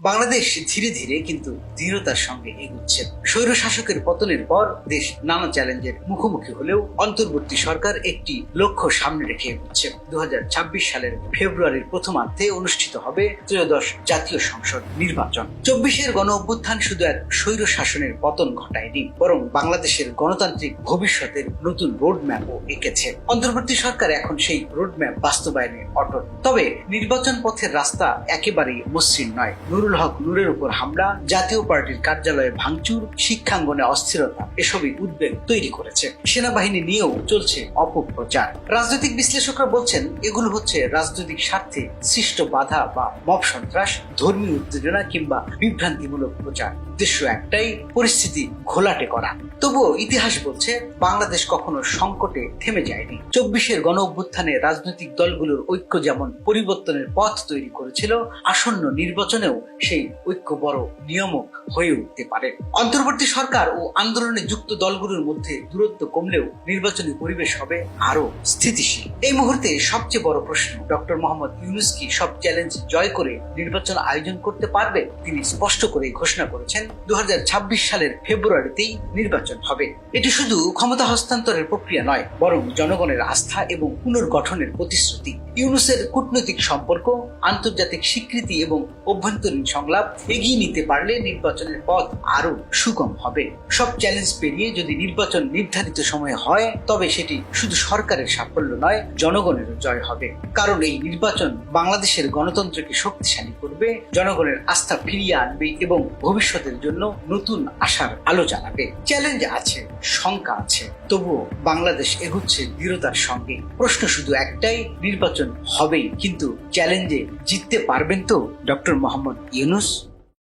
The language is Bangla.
বাংলাদেশ ধীরে ধীরে কিন্তু দৃঢ়তার সঙ্গে এগুচ্ছে। স্বৈর শাসকের পতনের পর দেশ নানা চ্যালেঞ্জের মুখোমুখি হলেও অন্তর্বর্তী সরকার একটি লক্ষ্য সামনে রেখে এগুচ্ছে। 2026 সালের ফেব্রুয়ারির প্রথমার্ধে অনুষ্ঠিত হবে ত্রয়োদশ জাতীয় সংসদ নির্বাচন। 24-এর গণ অভ্যুত্থান শুধু এক স্বৈর শাসনের পতন ঘটায়নি, বরং বাংলাদেশের গণতান্ত্রিক ভবিষ্যতের নতুন রোডম্যাপও এঁকেছে। অন্তর্বর্তী সরকার এখন সেই রোডম্যাপ বাস্তবায়নে অটল। তবে নির্বাচন পথের রাস্তা একেবারেই মসৃণ নয়। নুরুল হক নূরের উপর হামলা, জাতীয় পার্টির কার্যালয়ে ভাঙচুর, শিক্ষাঙ্গনে অস্থিরতা এসবই উদ্বেগ তৈরি করেছে। সেনাবাহিনী নিয়েও চলছে অপপ্রচার। রাজনৈতিক বিশ্লেষকরা বলছেন এগুলো হচ্ছে রাজনৈতিক স্বার্থে সৃষ্ট বাধা বা মব সন্ত্রাস, ধর্মীয় উত্তেজনা কিংবা বিভ্রান্তিমূলক প্রচার। উদ্দেশ্য একটাই, পরিস্থিতি ঘোলাটে করা। তবুও ইতিহাস বলছে বাংলাদেশ কখনো সংকটে থেমে যায়নি। 24-এর গণ অভ্যুত্থানে রাজনৈতিক দলগুলোর ঐক্য যেমন পরিবর্তনের পথ তৈরি করেছিল, আসন্ন নির্বাচনেও সেই ঐক্য বড় নিয়ামক হয়ে উঠতে পারে। অন্তর্বর্তী সরকার ও আন্দোলনে যুক্ত দলগুলোর মধ্যে দূরত্ব কমলেও নির্বাচনী পরিবেশ হবে আরো স্থিতিশীল। এই মুহূর্তে সবচেয়ে বড় প্রশ্ন, ডক্টর মোহাম্মদ ইউনূস কি সব চ্যালেঞ্জ জয় করে নির্বাচন আয়োজন করতে পারবে? তিনি স্পষ্ট করে ঘোষণা করেছেন 2026 সালের ফেব্রুয়ারিতেই নির্বাচন হবে। এটি শুধু ক্ষমতা হস্তান্তরের প্রক্রিয়া নয়, বরং জনগণের আস্থা এবং পুনর্গঠনের প্রতিশ্রুতি। ইউনূসের কূটনৈতিক সম্পর্ক, আন্তর্জাতিক স্বীকৃতি এবং অভ্যন্তরীণ সংলাপ এগিয়ে নিতে পারলে নির্বাচনের পথ আরো সুগম হবে। সব চ্যালেঞ্জ পেরিয়ে যদি নির্বাচন নির্ধারিত সময়ে হয়, তবে সেটি শুধু সরকারের সাফল্য নয়, জনগণেরও জয় হবে। কারণ এই নির্বাচন বাংলাদেশের গণতন্ত্রকে শক্তিশালী করবে, জনগণের আস্থা ফিরিয়ে আনবে এবং ভবিষ্যতের জন্য নতুন আশার আলো জ্বালাবে। চ্যালেঞ্জ আছে, শঙ্কা আছে, তবুও বাংলাদেশ এগুচ্ছে দৃঢ়তার সঙ্গে। প্রশ্ন শুধু একটাই, নির্বাচন হবেই, কিন্তু চ্যালেঞ্জে জিততে পারবেন তো ডক্টর মোহাম্মদ ইউনূস?